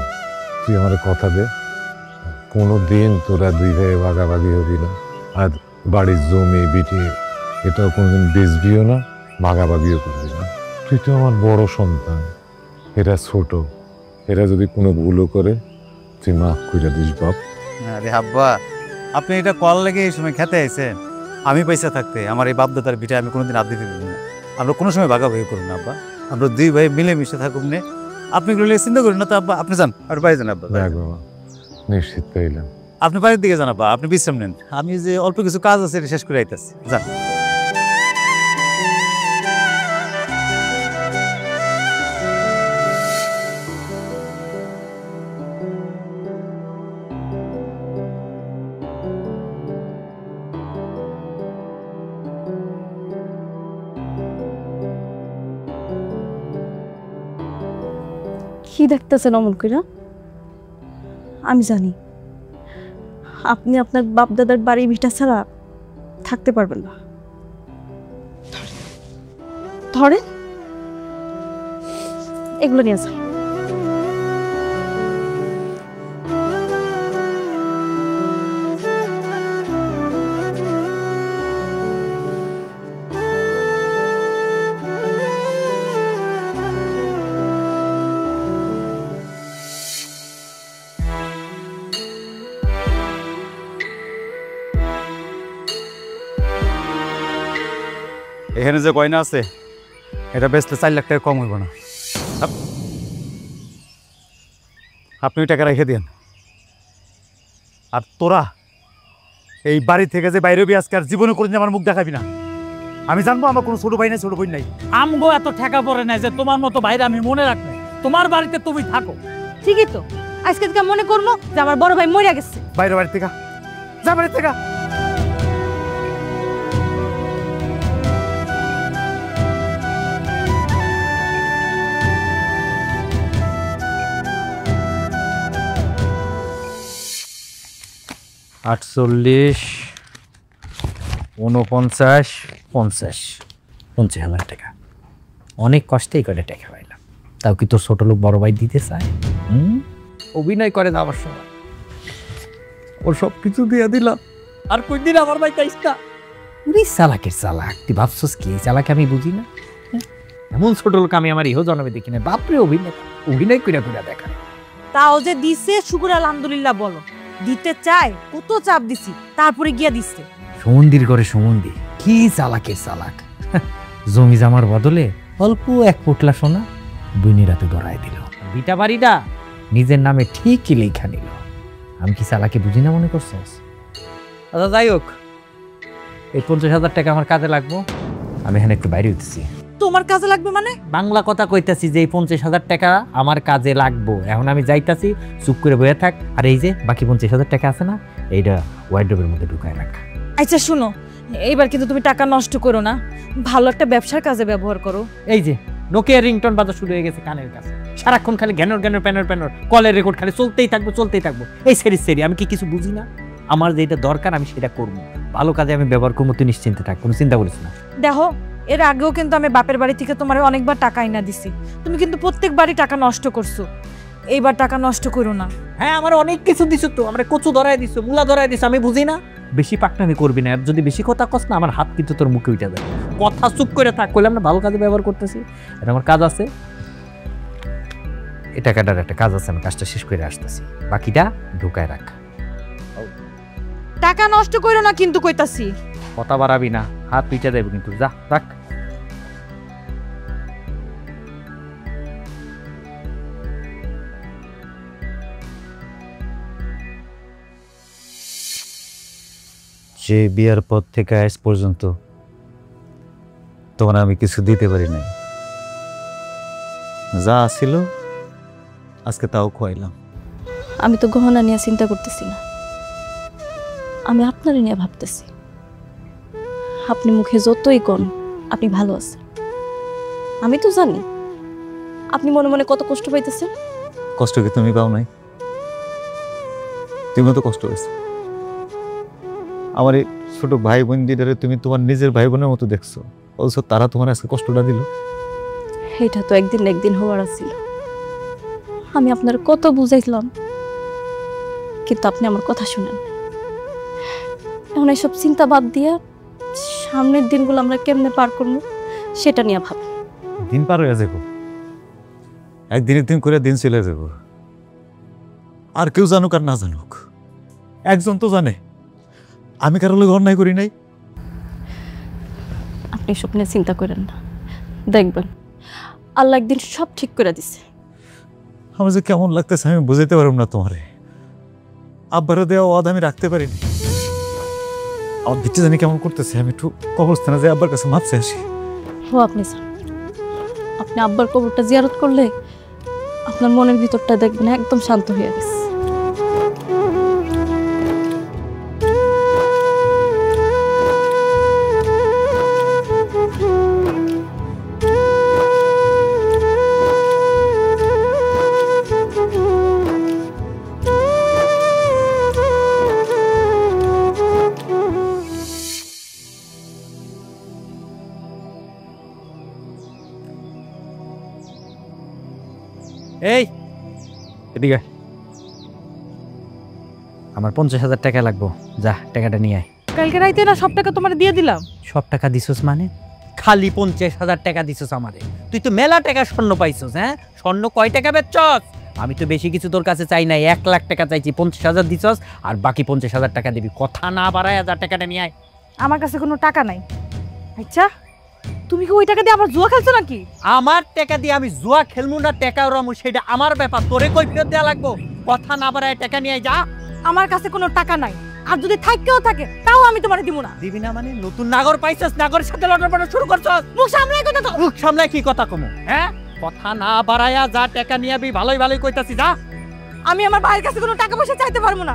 তুই আমার কথা দে, কোনো দিন তোরা 2 ভাই ভাগাভাগি হবি না। আর বাড়ির জমি বিটি এটাও কোনোদিন বেচবিও না, ভাগাভাগিও করবি না। তুই তো আমার বড় সন্তান, এরা ছোট, এরা যদি কোনো ভুলও করে তুই মাফ করে দিস বাপ। আরে আব্বা, আপনি এটা কল লেগে এই সময় খেতে আইছেন। আমি পয়সা থাকতে আমার এই বাপদাদার ভিটায় আমি কোনোদিন হাত দিতে দেব না। আমরা কোনো সময় ভাগাভাগি করুন না আব্বা, আমরা 2 ভাই মিলেমিশে থাকুন নে। আপনি এগুলো নিয়ে চিন্তা করেন না তো আব্বা। আপনি যান, আর বাড়ি যান আব্বা। দেখ বাবা, নিশ্চিত পাইলাম। আপনি বাড়ির দিকে যান আব্বা, আপনি বিশ্রাম নেন। আমি যে অল্প কিছু কাজ আছে এটা শেষ করে আইতাছি, যান। কি দেখতেছেন অমন কইরা? আমি জানি আপনি আপনার বাপ দাদার বাড়ি ভিটা ছাড়া থাকতে পারবেন না। ধরেন এগুলো নিয়ে যান। এখানে যে গয়না আছে এটা বেচলে 4 লাখ টাকা কম হইব না। আপনি ওই টাকা রেখে দেন। আর তোরা এই বাড়ি থেকে যে বাইরে হবি আজকে আর জীবনে করে আমার মুখ দেখাবি না। আমি জানবো আমার কোনো ছোট ভাই নাই, ছোট বোন নাই। আমগো এত ঠেকা পড়ে নাই যে তোমার মতো বাইরে আমি মনে রাখবো। তোমার বাড়িতে তুমি থাকো। ঠিকই তো, আজকে থেকে মনে করবো যে আমার বড় ভাই মরে গেছে। বাইরে বাড়ি থেকে যা, বাড়ি থেকে। আটচল্লিশ, 49, 50, 50,000 টাকা। অনেক কষ্টেই করে টাকা পাইলাম। তাও কি তোর ছোট লোক বড় ভাই দিতে চায়? অভিনয় করে যাওয়ার সময় ওর সব কিছু দিয়ে দিলাম। আর কোন দিন আমার ভাই চাইস না। উনি চালাকের চালাক, তুই ভাবছস কি এই চালাক আমি বুঝি না? এমন ছোট লোক আমি আমার ইহো জন্মে দেখি না। বাপরে অভিনয় অভিনয় কইরা কইরা দেখা। তাও যে দিছে শুকুর আলহামদুলিল্লাহ বলো। দিতে চায়, কত চাপ দিছি, তারপরে গিয়া দিচ্ছে। সমন্দির করে সমন্দি, কি চালাকের চালাক। জমি জামার বদলে অল্প এক পোটলা সোনা বুনি রাতে ধরাই দিল। বিটা বাড়িটা নিজের নামে ঠিকই লেখা নিল। আমি কি চালাকে বুঝি না মনে করছিস? আচ্ছা যাই হোক, এই 50,000 টাকা আমার কাজে লাগবো। আমি এখানে একটু বাইরে উঠতেছি। তোমার কাজে লাগবে মানে? বাংলা কথা কইতাছি যে এই 50,000 টাকা আমার কাজে লাগবো। এখন আমি যাইতাছি, চুপ করে বয়ে থাক। আর এই যে বাকি 50,000 টাকা আছে না, এইটা ওয়ার্ডরোবের মধ্যে ঢুকায় রাখ। আচ্ছা শুনো, এইবার কিন্তু তুমি টাকা নষ্ট করো না, ভালো একটা ব্যবসার কাজে ব্যবহার করো। এই যে নোকিয়া রিংটোন বাজা শুরু হয়ে গেছে কানের কাছে, সারাক্ষণ খালি ঘ্যানর ঘ্যানর প্যানর প্যানর কলের রেকর্ড খালি চলতেই থাকবো। এই সেরি আমি কি কিছু বুঝি না? আমার যেটা দরকার আমি সেটা করবো, ভালো কাজে আমি ব্যবহার করবো। তুই নিশ্চিন্তে থাক, কোনো চিন্তা করিস না। দেখো, এর আগেও কিন্তু আমি বাপের বাড়ি থেকে তোমার অনেকবার টাকা আইনা দিছি, তুমি কিন্তু প্রত্যেকবারই টাকা নষ্ট করছো। এইবার টাকা নষ্ট করো না। হ্যাঁ, আমার অনেক কিছু দিছো তো, আমার কচু ধরাই দিছো, মূলা ধরাই দিছো, আমি বুঝি না? বেশি পাকনামি করবি না, আর যদি বেশি কথা কস না আমার হাত কিন্তু তোর মুখে উঠে যায়। কথা চুপ করে থাক, কইলাম না ভালো কাজে ব্যবহার করতেছি। এটা আমার কাজ আছে, এই টাকাটার একটা কাজ আছে, আমি কাজটা শেষ করে আসতেছি, বাকিটা ঢুকায় রাখ। টাকা নষ্ট করো না কিন্তু কইতাছি। কথা বাড়াবি না, হাত পিঠে দেবে কিন্তু। যা রাখ। যে বিয়ার পর থেকে আজ পর্যন্ত তোমার আমি কিছু দিতে পারি নাই, যা ছিল আজকে তাও খোয়াইলাম। আমি তো গহনা নিয়ে চিন্তা করতেছি না, আমি আপনারই নিয়ে ভাবতেছি। আপনি মুখে যতই কোন আপনি ভালো আছেন, আমি তো জানি আপনি মনে মনে কত কষ্ট পাইতেছেন। কষ্ট কি তুমি পাও নাই? তুমিও তো কষ্ট হয়েছে। আমার এই ছোট ভাই বোন দিদারে তুমি তোমার নিজের ভাই বোনের মতো দেখছো, অথচ তারা তোমার আজকে কষ্টটা দিল। এটা তো একদিন না একদিন হওয়ার ছিল। আমি আপনার কত বুঝাইছিলাম, কিন্তু আপনি আমার কথা শুনেন। এখন এইসব চিন্তা বাদ দিয়া সামনের দিনগুলো আমরা কেমনে পার করবো সেটা নিয়ে ভাব। দিন পার হয়ে যাবো, একদিনের দিন করে দিন চলে যাব। আর কেউ জানুক আর না জানুক, একজন তো জানে আমি কারো লোক অন্যায় করি নাই। আপনি এসব নিয়ে চিন্তা করেন না, দেখবেন আল্লাহ একদিন সব ঠিক করে দিছে। আমার যে কেমন লাগতেছে আমি বুঝাইতে পারব না তোমারে। আব্বারও দেওয়া ওয়াদ আমি রাখতে পারিনি। আমার ভিতরে জানি কেমন করতেছে, আমি একটু কবরস্থানে যাই আব্বার কাছে মাপছে আসি। ও আপনি স্যার, আপনি আব্বার কবরটা জিয়ারত করলে আপনার মনের ভিতরটা দেখবেন একদম শান্ত হয়ে গেছে। এই এদিকে, আমার 50,000 টাকা লাগবো। যা টাকাটা নিয়ে আয়। কালকে রাইতে না সব টাকা তোমার দিয়ে দিলাম। সব টাকা দিছস মানে? খালি 50,000 টাকা দিছস আমারে? তুই তো মেলা টাকা স্বর্ণ পাইছস। হ্যাঁ, স্বর্ণ কয় টাকা বেচছস? আমি তো বেশি কিছু তোর কাছে চাই নাই, 1 লাখ টাকা চাইছি। 50,000 দিছস, আর বাকি 50,000 টাকা দিবি। কথা না বাড়ায় যা টাকাটা নিয়ে আয়। আমার কাছে কোনো টাকা নাই। আচ্ছা, তুমি কি ওই টাকা দিয়ে আবার জুয়া খেলছো নাকি? আমার টাকা দিয়ে আমি জুয়া খেলবো না টাকা ওরামু সেটা আমার ব্যাপার, তোরে কই ফেরত দেওয়া লাগবো? কথা না বাড়ায় টাকা নিয়ে যা। আমার কাছে কোনো টাকা নাই, আর যদি থাকেও থাকে তাও আমি তোমারে দিব না। দিবি না মানে? নতুন নাগর পাইছস, নাগরের সাথে লড়াপড়া শুরু করছস? মুখ সামলায় কথা তো। মুখ সামলায় কি কথা কমু? হ্যাঁ, কথা না বাড়ায়া যা, টাকা নিয়ে আবি, ভালোই ভালোই কইতাছি যা। আমি আমার ভাইয়ের কাছে কোনো টাকা পয়সা চাইতে পারবো না।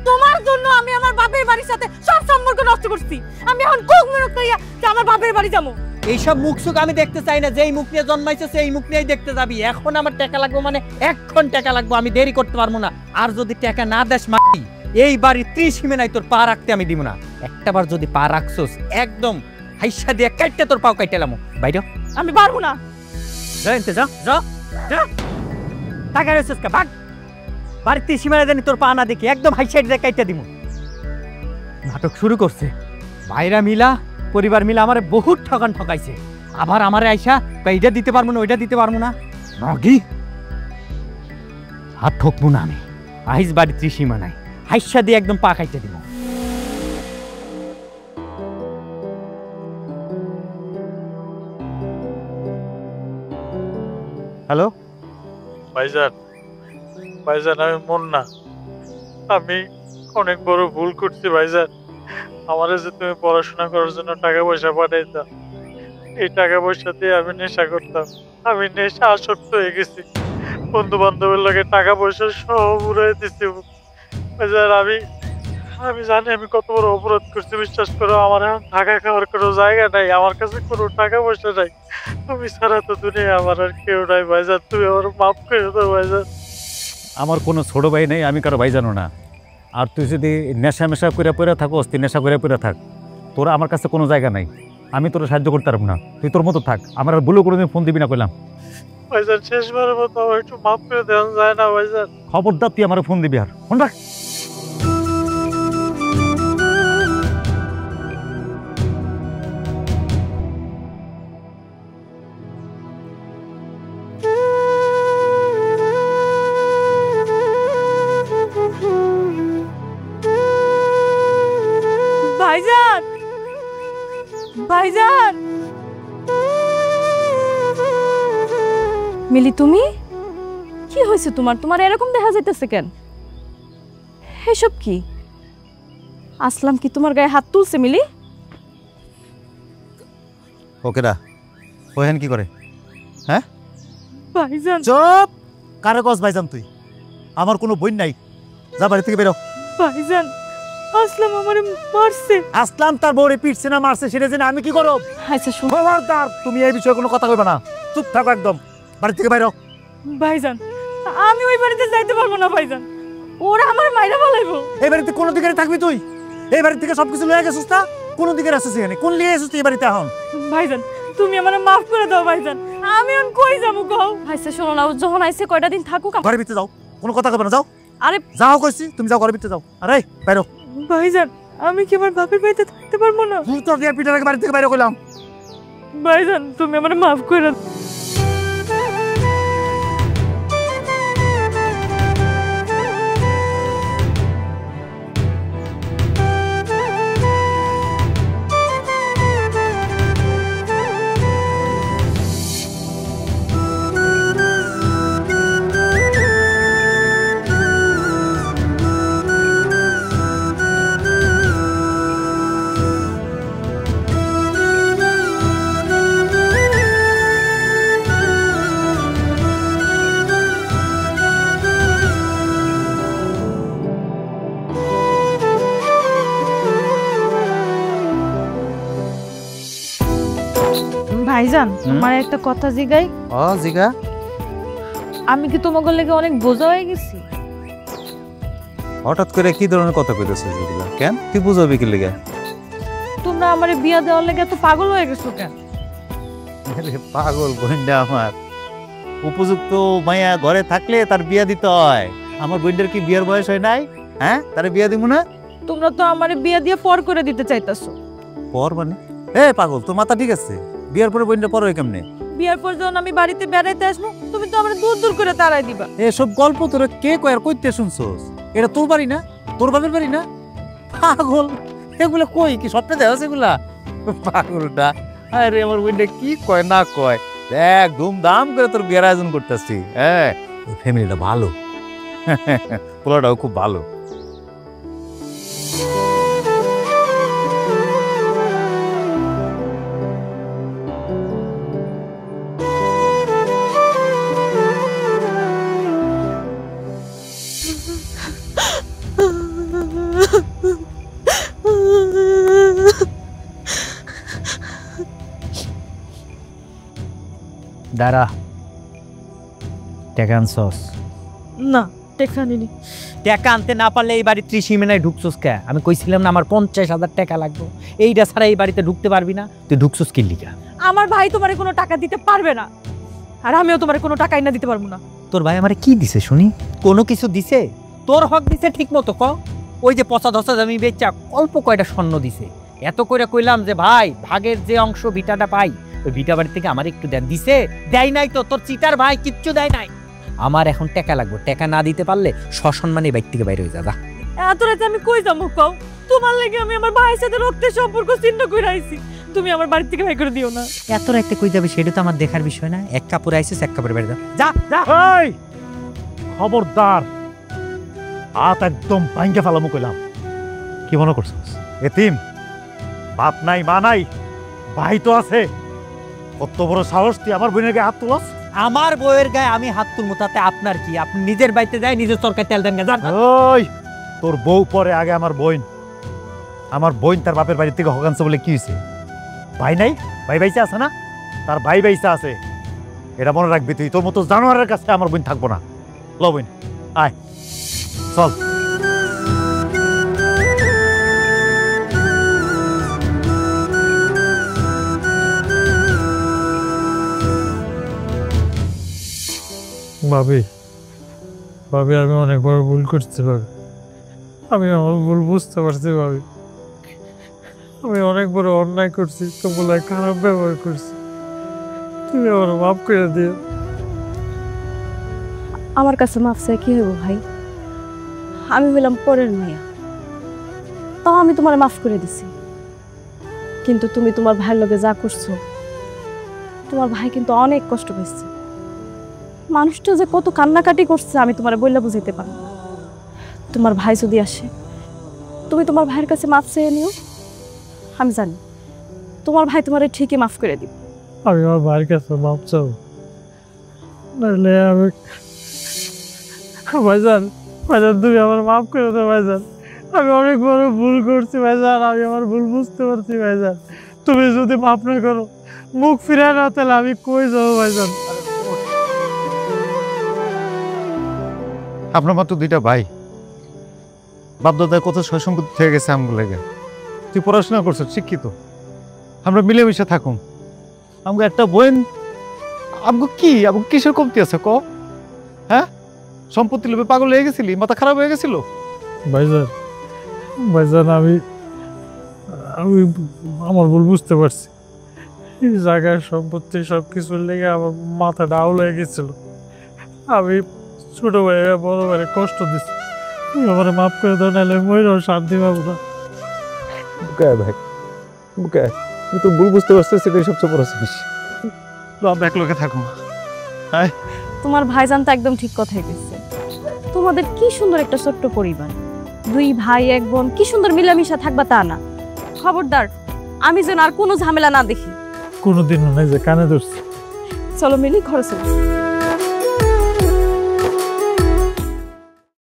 তোমার জন্য আমি আমার বাপের বাড়ির সাথে সব সম্পর্ক নষ্ট করছি। আমি এখন কোক মনে করিয়া যে আমার বাপের বাড়ি যাবো। এইসব মুখ সুখ আমি দেখতে চাই না। যেই মুখ নিয়ে জন্মাইছে সেই মুখ নিয়েই দেখতে যাবি। এখন আমার টাকা লাগবে মানে এখন টাকা লাগবে, আমি দেরি করতে পারবো না। আর যদি টাকা না দেস মাটি, এই বাড়ি 30 সীমানায় তোর পা রাখতে আমি দিব না। একটাবার যদি পা রাখছস একদম হাইসা দিয়ে কাটতে তোর পাও কাটলাম। বাইরে আমি পারবো না। জানতে যা যা যা, টাকা রেছস কা ভাগ। বাড়িতে সীমানায় জানি তোর পা না দেখি একদম হাইসা দিয়ে কাটতে দিব। নাটক শুরু করছে। ভাইরা মিলা, পরিবার মিলা আমারে বহুত ঠকাইছে। আবার আমারে আইসা এইটা দিতে পারবো না, ওইটা দিতে পারবো না। নগি আর ঠকবো না আমি। আইস বাড়ি ত্রিসীমা নাই, হাইসা দিয়ে একদম পা খাইতে দিব। হ্যালো ভাইজান, ভাইজান আমি মন না, আমি অনেক বড় ভুল করছি ভাইজান। আমার যে তুমি পড়াশোনা করার জন্য টাকা পয়সা পাঠাইতা, এই টাকা পয়সা দিয়ে আমি নেশা করতাম। আমি নেশা আসক্ত হয়ে গেছি, বন্ধু বান্ধবের লগে টাকা পয়সা সব উড়াই দিছি ভাইজান। আমি জানি আমি কত বড় অপরাধ করছি। বিশ্বাস করো, আমার এখন থাকা খাওয়ার কোনো জায়গা নাই, আমার কাছে কোনো টাকা পয়সা নাই। তুমি ছাড়া তো দুনিয়া আমার আর কেউ নাই ভাইজান। তুমি আমার মাফ করে দাও ভাইজান। আমার কোনো ছোট ভাই নেই, আমি কারো ভাই জানো না। আর তুই যদি নেশা মেশা করে পড়ে থাকোস, তুই নেশা করে পড়ে থাক, তোরা আমার কাছে কোনো জায়গা নাই। আমি তোর সাহায্য করতে পারবো না, তুই তোর মতো থাক। আমার আর ভুলও কোনোদিন ফোন দিবি না কইলাম। ভাইজান শেষবারের মতো আমার একটু মাফ করে দেওয়া যায় না ভাইজান? খবরদার তুই আমার ফোন দিবি আর ফোন রাখ। ভাইজান, ভাইজান। মিলি তুমি কি হয়েছে তোমার? তোমার এরকম দেখা যাইতেছে কেন? এসব কি? আসলাম কি তোমার গায়ে হাত তুলছে মিলি? ওকেরা ওহেন কি করে? হ্যাঁ ভাইজান। চুপ! কারে কস ভাইজান তুই? আমার কোনো বোন নাই, যা বাড়ি থেকে বেরো। ভাইজান আসলাম আমারে মারছে। আসলাম তার বউরে পিটছে না মারছে সেটা জেনে আমি কি করব? আচ্ছা শুন, খবরদার তুমি এই বিষয়ে কোনো কথা কইবা না। চুপ থাকো একদম, বাড়ি থেকে বেরো। ভাইজান আমি ওই বাড়িতে যাইতে পারবো না ভাইজান, ওরা আমার মাইরা ফেলাইবো। এই বাড়িতে কোন দিকে থাকবি তুই? এই বাড়ি থেকে সবকিছু লয়ে গেছিস না? কোন দিকে আসছিস এখানে? কোন লিয়ে এসেছিস তুই এই বাড়িতে এখন? ভাইজান তুমি আমারে মাফ করে দাও ভাইজান, আমি এখন কই যাবো কও? আচ্ছা শোনো না, ও যখন আইছে কয়টা দিন থাকুক। ঘরের ভিতরে যাও, কোনো কথা কইবা না, যাও। আরে যাও কইছি, তুমি যাও ঘরের ভিতরে যাও। আরে বেরো। ভাইজান আমি কি আমার বাপের বাড়িতে থাকতে পারবো না? তুই তো দিয়ে পিটার বাড়ি থেকে বাইরে কইলাম। ভাইজান তুমি আমারে মাফ করে দাও। ভাইজান আমার একটা কথা জিগাই। ও জিগা। আমি কি তোমাকে লেগে অনেক বোঝা হয়ে গেছি? হঠাৎ করে কি ধরনের কথা কইতেছিস এগুলা? কেন তুই বুঝাবি কি লেগে? তোমরা আমারে বিয়া দেওয়ার লেগে এত পাগল হয়ে গেছো কেন? আরে পাগল বোনটা আমার, উপযুক্ত মাইয়া ঘরে থাকলে তার বিয়া দিতে হয়। আমার বোনটার কি বিয়ার বয়স হয় নাই? হ্যাঁ, তারে বিয়া দিব না? তোমরা তো আমারে বিয়া দিয়ে পর করে দিতে চাইতাছো। পর মানে? এ পাগল, তোর মাথা ঠিক আছে? বিয়ার পরে বোনটা পর হয় কেমনে? বিয়ার পর যখন আমি বাড়িতে বেড়াইতে আসবো তুমি তো আমারে দূর দূর করে তাড়াই দিবা। এসব গল্প তোরা কে কয় আর কইতে শুনছস? এটা তোর বাড়ি না, তোর বাপের বাড়ি না? পাগল, এগুলা কই কি স্বপ্নে দেওয়া এগুলা? পাগলটা আরে আমার বোনটা কি কয় না কয়, দেখ ধুমধাম করে তোর বিয়ের আয়োজন করতেছি। হ্যাঁ, ওই ফ্যামিলিটা ভালো, পোলাটাও খুব ভালো। দাঁড়া, টাকা আনছস? না, টাকা আনিনি। টাকা আনতে না পারলে এই বাড়ির ত্রিসীমানায় ঢুকছস কে? আমি কইছিলাম না আমার 50,000 টাকা লাগবে, এইটা ছাড়া এই বাড়িতে ঢুকতে পারবি না। তুই ঢুকছস কি লিগা? আমার ভাই তোমারে কোনো টাকা দিতে পারবে না, আর আমিও তোমারে কোনো টাকা না দিতে পারবো না। তোর ভাই আমারে কি দিছে শুনি? কোনো কিছু দিছে? তোর হক দিছে ঠিক মতো ক। ওই যে 50,000 আমি বেচা অল্প কয়টা স্বর্ণ দিছে, এত কইরা কইলাম যে ভাই ভাগের যে অংশ ভিটাটা পাই ওই ভিটা বাড়ি থেকে আমার একটু দেন, দিছে? দেয় নাই তো, তোর চিটার ভাই কিচ্ছু দেয় নাই। আমার এখন টাকা লাগবে, টাকা না দিতে পারলে সসম্মানে বাইক থেকে বাইরে হয়ে যা। এত রাতে আমি কই যাবো কও? তোমার লাগে আমি আমার ভাইয়ের সাথে রক্তের সম্পর্ক ছিন্ন করে আইছি, তুমি আমার বাড়ি থেকে বের করে দিও না। এত রাতে কই যাবে সেটা তো আমার দেখার বিষয় না। এক কাপড়ে আইছিস, এক কাপড়ে বাইরে যা। যা এই খবরদার, হাত একদম ভাঙ্গে ফেলামু কইলাম। কি মনে করছিস এতিম? বাপ নাই মা নাই, ভাই তো আছে। কত বড় সাহস তুই আমার বোনের গায়ে হাত তুলস? আমার বউয়ের গায়ে আমি হাত তুলবো তাতে আপনার কি? আপনি নিজের বাড়িতে যাই নিজের তরকারি তেল দেন গা, যান। ওই তোর বউ পরে, আগে আমার বোন। আমার বোন তার বাপের বাড়ি থেকে হকানছে বলে কি হয়েছে? ভাই নাই? ভাই বাইসা আছে না? তার ভাই বাইসা আছে, এটা মনে রাখবি তুই। তোর মতো জানোয়ারের কাছে আমার বোন থাকবো না। ল বোন আয়, চল। ভাবি, ভাবি আমি অনেক বড় ভুল করছি ভাবি, আমি আমার ভুল বুঝতে পারছি ভাবি। আমি অনেক বড় অন্যায় করছি, তোমার খারাপ ব্যবহার করছি, তুমি আমার মাফ করে দিও। আমার কাছে মাফ চাই কি হইব ভাই? আমি হইলাম পরের মাইয়া, তাও আমি তোমার মাফ করে দিছি। কিন্তু তুমি তোমার ভাইয়ের লগে যা করছো, তোমার ভাই কিন্তু অনেক কষ্ট পেয়েছে। মানুষটা যে কত কান্নাকাটি করছে আমি তোমার বইলা বুঝাইতে পারবো না। তোমার ভাই যদি আসে, তুমি তোমার ভাইয়ের কাছে মাফ চেয়ে নিও। আমি জানি তোমার ভাই তোমার ঠিকই মাফ করে দিব। আমি আমার ভাইয়ের কাছে মাফ চাও, নাহলে আমি ভাইজান, ভাইজান তুমি আমার মাফ করে দাও ভাইজান। আমি অনেক বড় ভুল করছি ভাইজান, আমি আমার ভুল বুঝতে পারছি ভাইজান। তুমি যদি মাফ না করো, মুখ ফিরে না, তাহলে আমি কই যাবো ভাইজান? আপনার মাত্র দুইটা ভাই, বাপদাদার কত সয় সম্পত্তি থেকে গেছে আমগুলো লেগে। তুই পড়াশোনা করছো, শিক্ষিত, আমরা মিলেমিশে থাকুন। আমাকে একটা বোন, আমাকে কি, আমাকে কিসের কমতি আছে ক? হ্যাঁ, সম্পত্তি লোভে পাগল হয়ে গেছিলি, মাথা খারাপ হয়ে গেছিল? ভাইজান, ভাইজান আমি আমার ভুল বুঝতে পারছি। এই জায়গায় সম্পত্তি সব কিছুর লেগে আমার মাথা ডাউল হয়ে গেছিল। আমি ছোট ভাইয়া বড় ভাইয়ের কষ্ট দিচ্ছি, তুমি আমার মাফ করে দাও, নাহলে মইরাও শান্তি পাবো না। ভাই তুই তো ভুল বুঝতে পারছিস, সেটাই সবচেয়ে বড় জিনিস। আমরা এক লোকে থাকুন। তোমার ভাইজান তো একদম ঠিক কথাই কইছে। তোমাদের কি সুন্দর একটা ছোট্ট পরিবার, দুই ভাই এক বোন, কি সুন্দর মিলামিশা থাকবা তা না। খবরদার আমি যেন আর কোনো ঝামেলা না দেখি। কোনোদিনও নাই যে কানে ধরছি। চলো মিলি ঘরে চলো।